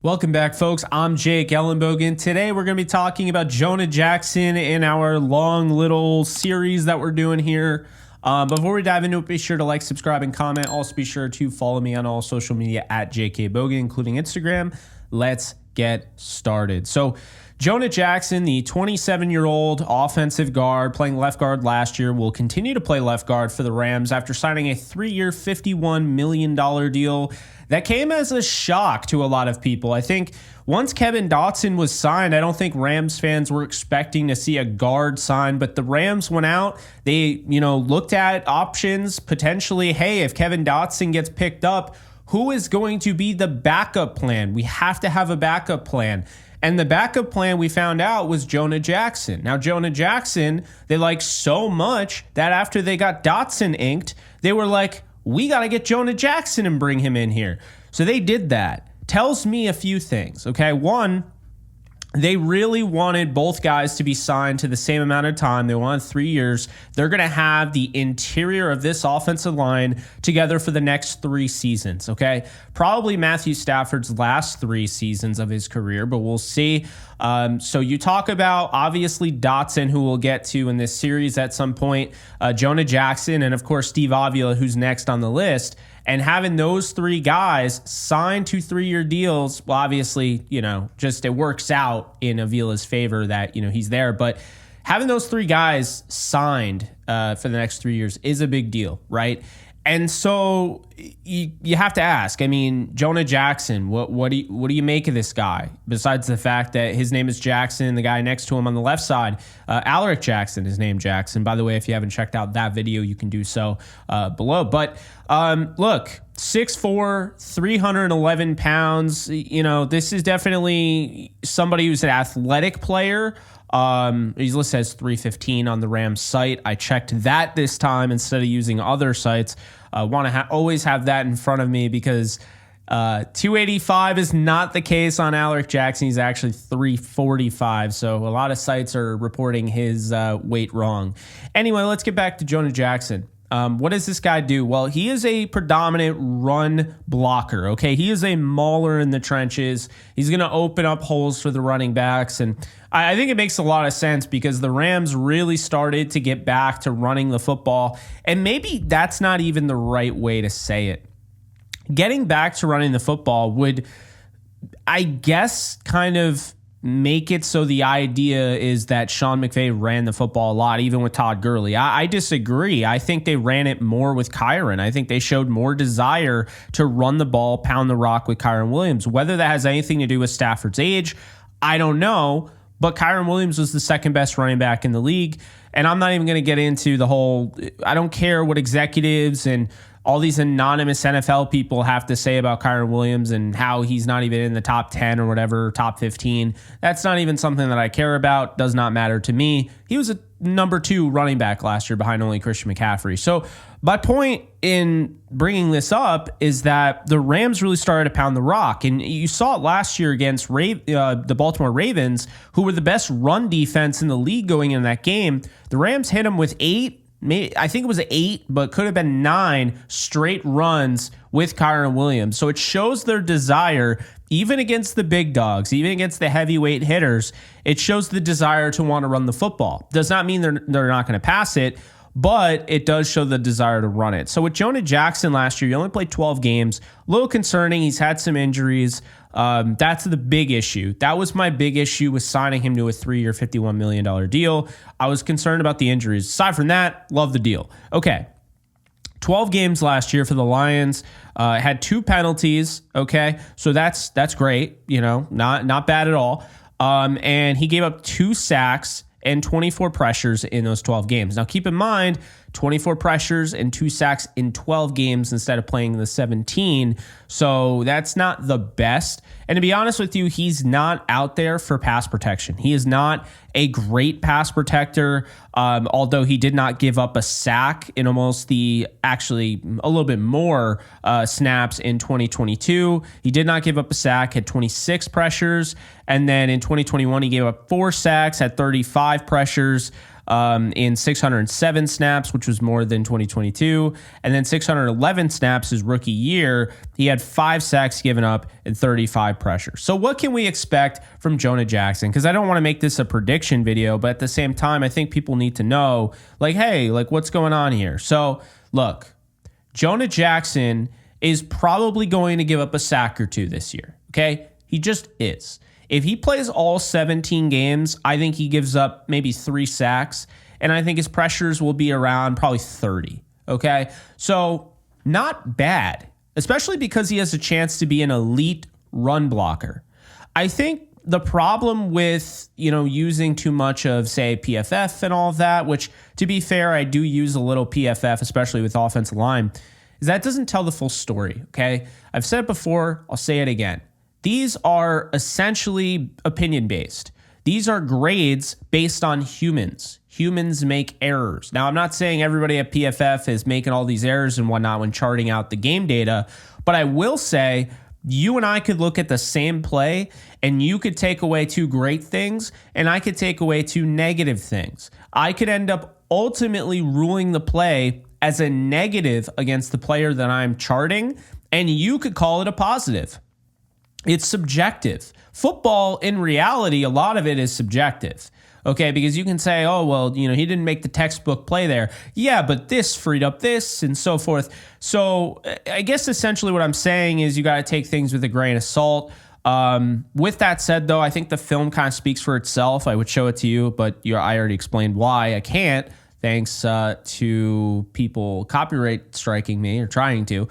Welcome back, folks. I'm Jake Ellenbogen. Today, we're going to be talking about Jonah Jackson in our long little series that we're doing here. Before we dive into it, be sure to like, subscribe, and comment. Also, be sure to follow me on all social media at JKBogen, including Instagram. Let's get started. So, Jonah Jackson, the 27-year-old offensive guard, playing left guard last year, will continue to play left guard for the Rams after signing a 3-year, $51 million deal. That came as a shock to a lot of people. I think once Kevin Dotson was signed, I don't think Rams fans were expecting to see a guard sign, but the Rams went out. They, looked at options potentially. Hey, if Kevin Dotson gets picked up, who is going to be the backup plan? We have to have a backup plan. And the backup plan we found out was Jonah Jackson. Now, Jonah Jackson, they liked so much that after they got Dotson inked, they were like, we got to get Jonah Jackson and bring him in here. So they did that. Tells me a few things, okay? One, they really wanted both guys to be signed to the same amount of time. They wanted 3 years. They're going to have the interior of this offensive line together for the next 3 seasons, okay? Probably Matthew Stafford's last 3 seasons of his career, but we'll see. So you talk about, obviously, Dotson, who we'll get to in this series at some point, Jonah Jackson, and, of course, Steve Avila, who's next on the list. And having those 3 guys signed to 3-year deals, well, obviously, just it works out in Avila's favor that, he's there. But having those 3 guys signed for the next 3 years is a big deal, right? And so you have to ask, Jonah Jackson, what do you make of this guy? Besides the fact that his name is Jackson, the guy next to him on the left side, Alaric Jackson is named Jackson. By the way, if you haven't checked out that video, you can do so below. But look, 6'4", 311 pounds. This is definitely somebody who's an athletic player. He's listed as 315 on the Rams site. I checked that this time instead of using other sites. Want to always have that in front of me because 285 is not the case on Alaric Jackson. He's actually 345. So a lot of sites are reporting his weight wrong. Anyway, let's get back to Jonah Jackson. What does this guy do? Well, he is a predominant run blocker, okay? He is a mauler in the trenches. He's going to open up holes for the running backs, and I think it makes a lot of sense because the Rams really started to get back to running the football, and maybe that's not even the right way to say it. Getting back to running the football would, I guess, kind of make it so the idea is that Sean McVay ran the football a lot, even with Todd Gurley. I disagree. I think they ran it more with Kyren. I think they showed more desire to run the ball, pound the rock with Kyren Williams. Whether that has anything to do with Stafford's age, I don't know. But Kyren Williams was the second best running back in the league. And I'm not even going to get into the whole, I don't care what executives and all these anonymous NFL people have to say about Kyren Williams and how he's not even in the top 10 or whatever, top 15. That's not even something that I care about. Does not matter to me. He was a number 2 running back last year behind only Christian McCaffrey. So my point in bringing this up is that the Rams really started to pound the rock. And you saw it last year against the Baltimore Ravens, who were the best run defense in the league going into that game. The Rams hit them with 8. I think it was 8, but could have been 9 straight runs with Kyren Williams. So it shows their desire, even against the big dogs, even against the heavyweight hitters. It shows the desire to want to run the football. Does not mean they're not going to pass it, but it does show the desire to run it. So with Jonah Jackson last year, he only played 12 games. A little concerning. He's had some injuries. That's the big issue. That was my big issue with signing him to a 3-year, $51 million deal. I was concerned about the injuries. Aside from that, love the deal. Okay. 12 games last year for the Lions. Had 2 penalties. Okay. So that's great. Not bad at all. And he gave up 2 sacks and 24 pressures in those 12 games. Now, keep in mind, 24 pressures and 2 sacks in 12 games instead of playing the 17. So that's not the best. And to be honest with you, he's not out there for pass protection. He is not a great pass protector, although he did not give up a sack in actually a little bit more snaps in 2022. He did not give up a sack, had 26 pressures. And then in 2021, he gave up 4 sacks, had 35 pressures. in 607 snaps, which was more than 2022. And then 611 snaps his rookie year. He had 5 sacks given up and 35 pressures. So what can we expect from Jonah Jackson? Because I don't want to make this a prediction video, but at the same time, I think people need to know, like, hey, like, what's going on here? So look, Jonah Jackson is probably going to give up a sack or 2 this year. Okay. He just is. If he plays all 17 games, I think he gives up maybe 3 sacks, and I think his pressures will be around probably 30, okay? So not bad, especially because he has a chance to be an elite run blocker. I think the problem with, using too much of, say, PFF and all of that, which, to be fair, I do use a little PFF, especially with offensive line, is that doesn't tell the full story, okay? I've said it before, I'll say it again. These are essentially opinion-based. These are grades based on humans. Humans make errors. Now, I'm not saying everybody at PFF is making all these errors and whatnot when charting out the game data, but I will say you and I could look at the same play and you could take away 2 great things and I could take away 2 negative things. I could end up ultimately ruling the play as a negative against the player that I'm charting, and you could call it a positive. It's subjective. Football, in reality, a lot of it is subjective. Okay, because you can say, oh, well, he didn't make the textbook play there. Yeah, but this freed up this and so forth. So I guess essentially what I'm saying is you got to take things with a grain of salt. With that said, though, I think the film kind of speaks for itself. I would show it to you, but I already explained why I can't, thanks to people copyright striking me or trying to.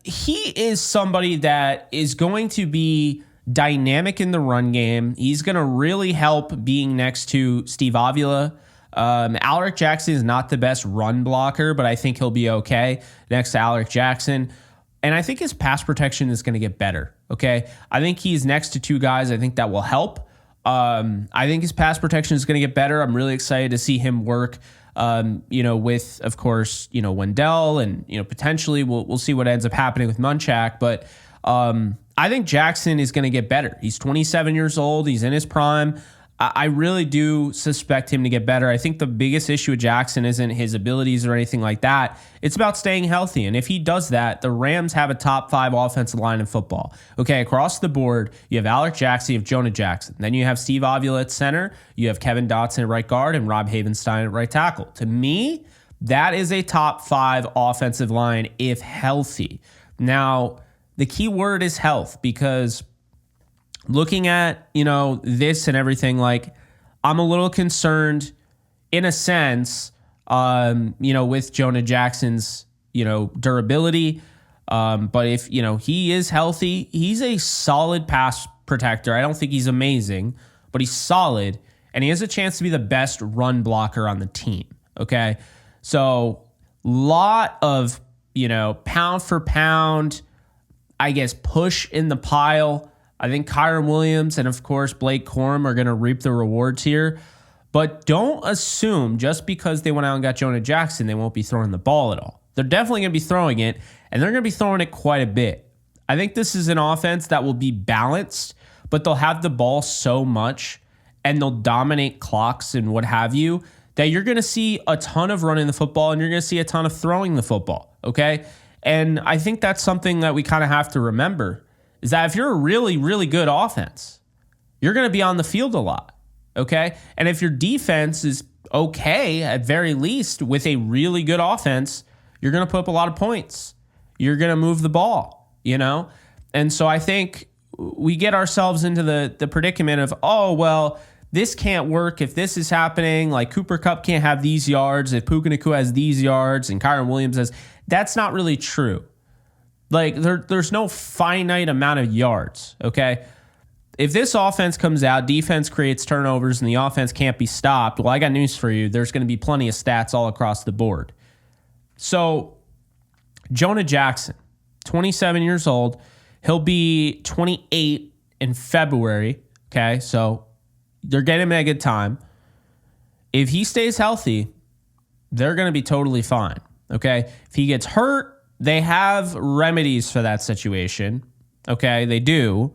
He is somebody that is going to be dynamic in the run game. He's going to really help being next to Steve Avila. Alec Jackson is not the best run blocker, but I think he'll be okay next to Alec Jackson. And I think his pass protection is going to get better. Okay. I think he's next to 2 guys. I think that will help. I think his pass protection is going to get better. I'm really excited to see him work. With, of course, Wendell and, potentially we'll see what ends up happening with Munchak. But I think Jackson is going to get better. He's 27 years old. He's in his prime. I really do suspect him to get better. I think the biggest issue with Jackson isn't his abilities or anything like that. It's about staying healthy. And if he does that, the Rams have a top 5 offensive line in football. Okay, across the board, you have Alec Jackson, you have Jonah Jackson. Then you have Steve Avila at center. You have Kevin Dotson at right guard and Rob Havenstein at right tackle. To me, that is a top 5 offensive line if healthy. Now, the key word is health, because looking at, this and everything, like, I'm a little concerned in a sense, with Jonah Jackson's, durability. But if, he is healthy, he's a solid pass protector. I don't think he's amazing, but he's solid, and he has a chance to be the best run blocker on the team. Okay. So lot of, pound for pound, I guess, push in the pile. I think Kyren Williams and, of course, Blake Corum are going to reap the rewards here. But don't assume just because they went out and got Jonah Jackson, they won't be throwing the ball at all. They're definitely going to be throwing it, and they're going to be throwing it quite a bit. I think this is an offense that will be balanced, but they'll have the ball so much, and they'll dominate clocks and what have you, that you're going to see a ton of running the football, and you're going to see a ton of throwing the football, okay? And I think that's something that we kind of have to remember, is that if you're a really, really good offense, you're going to be on the field a lot, okay? And if your defense is okay, at very least, with a really good offense, you're going to put up a lot of points. You're going to move the ball, And so I think we get ourselves into the predicament of, oh, well, this can't work if this is happening. Like, Cooper Kupp can't have these yards if Puka Nacua has these yards and Kyren Williams has. That's not really true. Like, there's no finite amount of yards, okay? If this offense comes out, defense creates turnovers, and the offense can't be stopped, well, I got news for you. There's going to be plenty of stats all across the board. So, Jonah Jackson, 27 years old. He'll be 28 in February, okay? So, they're getting him at a good time. If he stays healthy, they're going to be totally fine, okay? If he gets hurt, they have remedies for that situation. Okay, they do.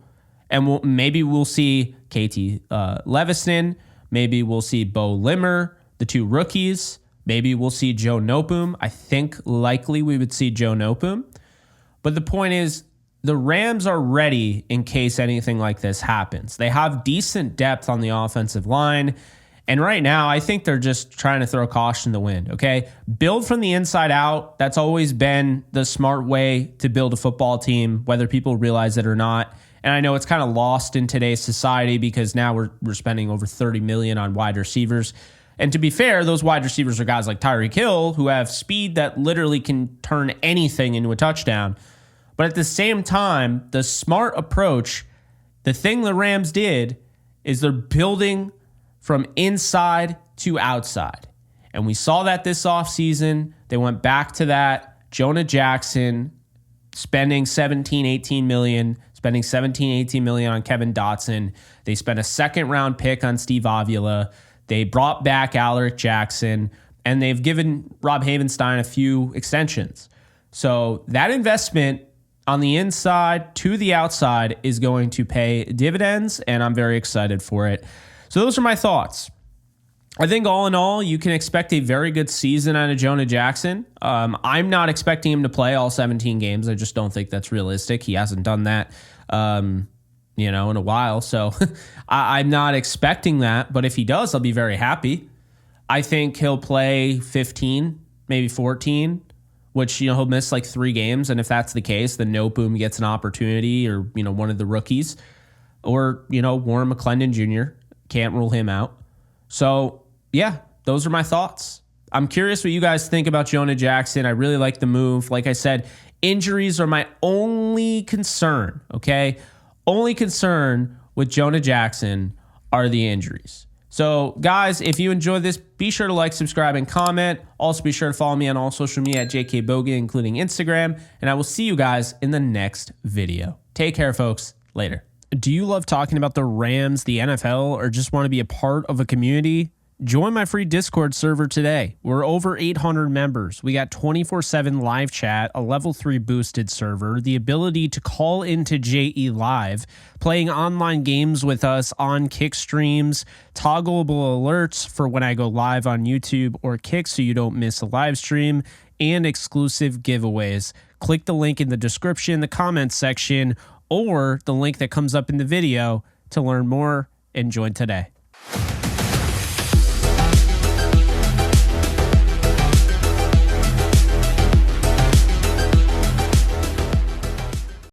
And maybe we'll see KT Leviston. Maybe we'll see Bo Limmer, the 2 rookies. Maybe we'll see Joe Noteboom. I think likely we would see Joe Noteboom. But the point is, the Rams are ready in case anything like this happens. They have decent depth on the offensive line. And right now, I think they're just trying to throw caution to the wind, okay? Build from the inside out. That's always been the smart way to build a football team, whether people realize it or not. And I know it's kind of lost in today's society because now we're spending over $30 million on wide receivers. And to be fair, those wide receivers are guys like Tyreek Hill who have speed that literally can turn anything into a touchdown. But at the same time, the smart approach, the thing the Rams did is they're building from inside to outside. And we saw that this offseason. They went back to that. Jonah Jackson spending 18 million on Kevin Dotson. They spent a second-round pick on Steve Avila. They brought back Alaric Jackson, and they've given Rob Havenstein a few extensions. So that investment on the inside to the outside is going to pay dividends, and I'm very excited for it. So those are my thoughts. I think all in all, you can expect a very good season out of Jonah Jackson. I'm not expecting him to play all 17 games. I just don't think that's realistic. He hasn't done that, in a while. So I'm not expecting that. But if he does, I'll be very happy. I think he'll play 15, maybe 14, which, he'll miss like 3 games. And if that's the case, then Noteboom gets an opportunity, or, one of the rookies, or, Warren McClendon Jr. Can't rule him out. So, yeah, those are my thoughts. I'm curious what you guys think about Jonah Jackson. I really like the move. Like I said, injuries are my only concern, okay? Only concern with Jonah Jackson are the injuries. So, guys, if you enjoyed this, be sure to like, subscribe, and comment. Also, be sure to follow me on all social media at JKBogan, including Instagram. And I will see you guys in the next video. Take care, folks. Later. Do you love talking about the Rams, the NFL, or just want to be a part of a community? Join my free Discord server today. We're over 800 members. We got 24/7 live chat, a level 3 boosted server, the ability to call into JE Live, playing online games with us on Kick streams, toggleable alerts for when I go live on YouTube or Kick so you don't miss a live stream, and exclusive giveaways. Click the link in the description, the comments section, or the link that comes up in the video to learn more and join today.